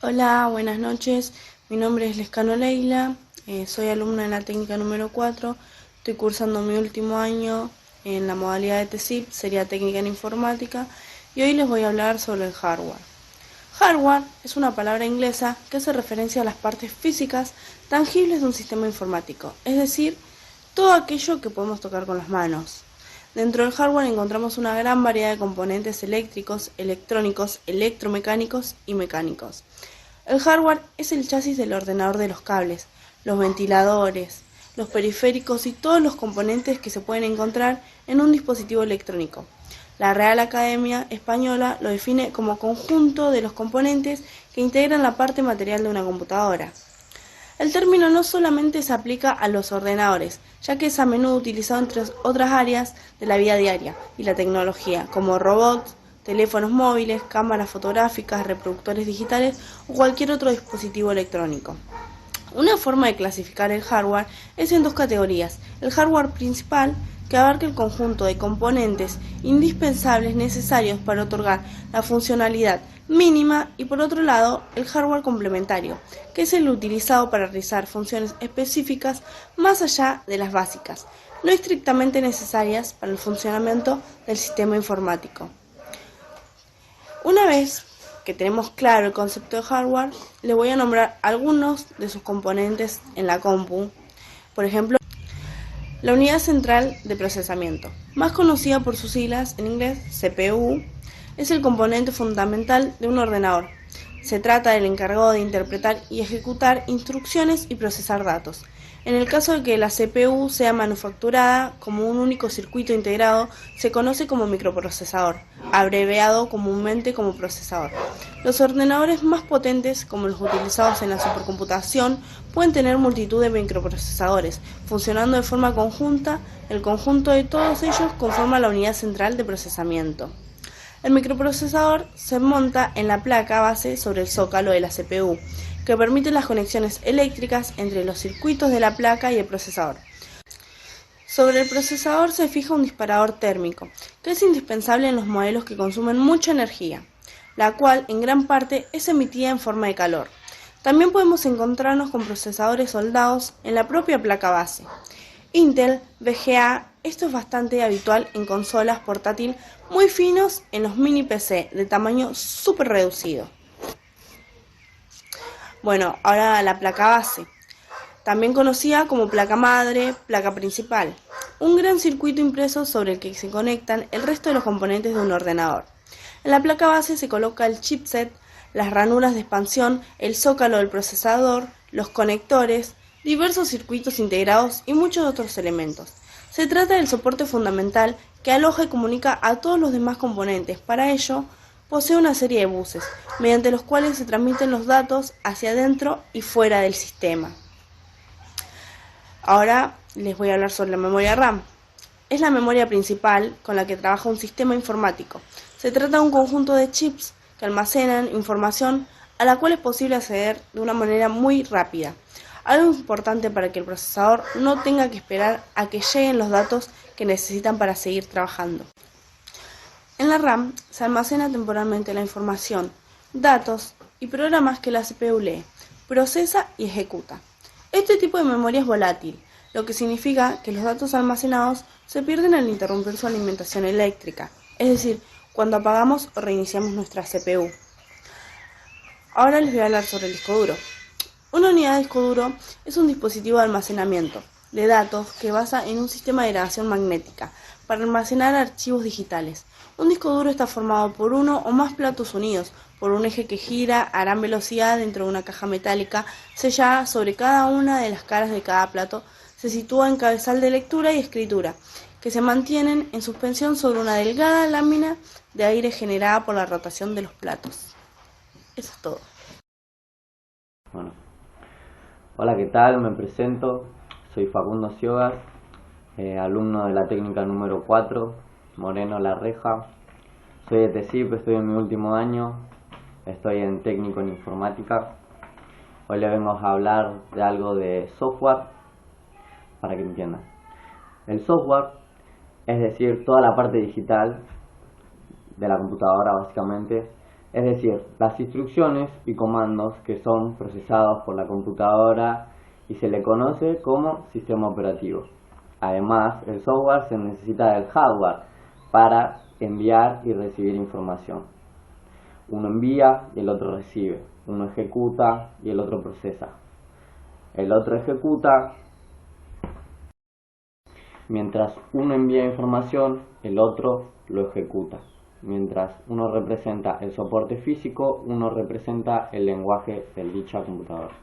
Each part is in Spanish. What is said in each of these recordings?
Hola, buenas noches. Mi nombre es Lescano Leila, soy alumna en la técnica número 4. Estoy cursando mi último año en la modalidad de TESIP, sería técnica en informática, y hoy les voy a hablar sobre el hardware. Hardware es una palabra inglesa que hace referencia a las partes físicas tangibles de un sistema informático, es decir, todo aquello que podemos tocar con las manos. Dentro del hardware encontramos una gran variedad de componentes eléctricos, electrónicos, electromecánicos y mecánicos. El hardware es el chasis del ordenador de los cables, los ventiladores, los periféricos y todos los componentes que se pueden encontrar en un dispositivo electrónico. La Real Academia Española lo define como conjunto de los componentes que integran la parte material de una computadora. El término no solamente se aplica a los ordenadores, ya que es a menudo utilizado entre otras áreas de la vida diaria y la tecnología, como robots, teléfonos móviles, cámaras fotográficas, reproductores digitales o cualquier otro dispositivo electrónico. Una forma de clasificar el hardware es en dos categorías: el hardware principal, que abarca el conjunto de componentes indispensables necesarios para otorgar la funcionalidad mínima, y por otro lado, el hardware complementario, que es el utilizado para realizar funciones específicas más allá de las básicas, no estrictamente necesarias para el funcionamiento del sistema informático. Una vez que tenemos claro el concepto de hardware, le voy a nombrar algunos de sus componentes en la compu. Por ejemplo, la unidad central de procesamiento, más conocida por sus siglas en inglés CPU, es el componente fundamental de un ordenador. Se trata del encargado de interpretar y ejecutar instrucciones y procesar datos. En el caso de que la CPU sea manufacturada como un único circuito integrado, se conoce como microprocesador, abreviado comúnmente como procesador. Los ordenadores más potentes, como los utilizados en la supercomputación, pueden tener multitud de microprocesadores, funcionando de forma conjunta. El conjunto de todos ellos conforma la unidad central de procesamiento. El microprocesador se monta en la placa base sobre el zócalo de la CPU, que permite las conexiones eléctricas entre los circuitos de la placa y el procesador. Sobre el procesador se fija un disparador térmico, que es indispensable en los modelos que consumen mucha energía, la cual en gran parte es emitida en forma de calor. También podemos encontrarnos con procesadores soldados en la propia placa base. Intel, VGA, esto es bastante habitual en consolas portátil muy finos, en los mini PC de tamaño súper reducido. Bueno, ahora la placa base, también conocida como placa madre, placa principal, un gran circuito impreso sobre el que se conectan el resto de los componentes de un ordenador. En la placa base se coloca el chipset, las ranuras de expansión, el zócalo del procesador, los conectores, diversos circuitos integrados y muchos otros elementos. Se trata del soporte fundamental que aloja y comunica a todos los demás componentes. Para ello, posee una serie de buses, mediante los cuales se transmiten los datos hacia adentro y fuera del sistema. Ahora les voy a hablar sobre la memoria RAM. Es la memoria principal con la que trabaja un sistema informático. Se trata de un conjunto de chips que almacenan información a la cual es posible acceder de una manera muy rápida. Algo importante para que el procesador no tenga que esperar a que lleguen los datos que necesitan para seguir trabajando. En la RAM se almacena temporalmente la información, datos y programas que la CPU lee, procesa y ejecuta. Este tipo de memoria es volátil, lo que significa que los datos almacenados se pierden al interrumpir su alimentación eléctrica, es decir, cuando apagamos o reiniciamos nuestra CPU. Ahora les voy a hablar sobre el disco duro. Una unidad de disco duro es un dispositivo de almacenamiento de datos que basa en un sistema de grabación magnética para almacenar archivos digitales. Un disco duro está formado por uno o más platos unidos por un eje que gira a gran velocidad dentro de una caja metálica sellada. Sobre cada una de las caras de cada plato se sitúa un cabezal de lectura y escritura, que se mantienen en suspensión sobre una delgada lámina de aire generada por la rotación de los platos. Eso es todo. Bueno. Hola, ¿qué tal? Me presento, soy Facundo Ciogas, alumno de la técnica número 4, Moreno La Reja. Soy de TESIP, estoy en mi último año, estoy en técnico en informática. Hoy les vengo a hablar de algo de software, para que entiendan. El software, es decir, toda la parte digital de la computadora básicamente, es decir, las instrucciones y comandos que son procesados por la computadora y se le conoce como sistema operativo. Además, el software se necesita del hardware para enviar y recibir información. Uno envía y el otro recibe. Uno ejecuta y el otro procesa. El otro ejecuta. Mientras uno envía información, el otro lo ejecuta. Mientras uno representa el soporte físico, uno representa el lenguaje de dicha computadora.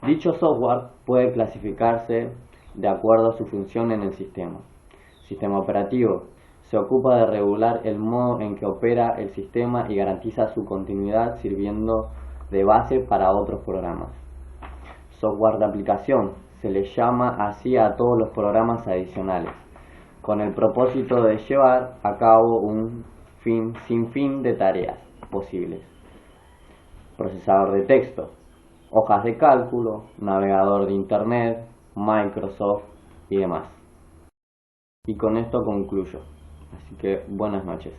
Dicho software puede clasificarse de acuerdo a su función en el sistema. Sistema operativo se ocupa de regular el modo en que opera el sistema y garantiza su continuidad sirviendo de base para otros programas. software de aplicación. Se le llama así a todos los programas adicionales, con el propósito de llevar a cabo un sinfín de tareas posibles. Procesador de texto, hojas de cálculo, navegador de internet, Microsoft y demás. Y con esto concluyo. Así que buenas noches.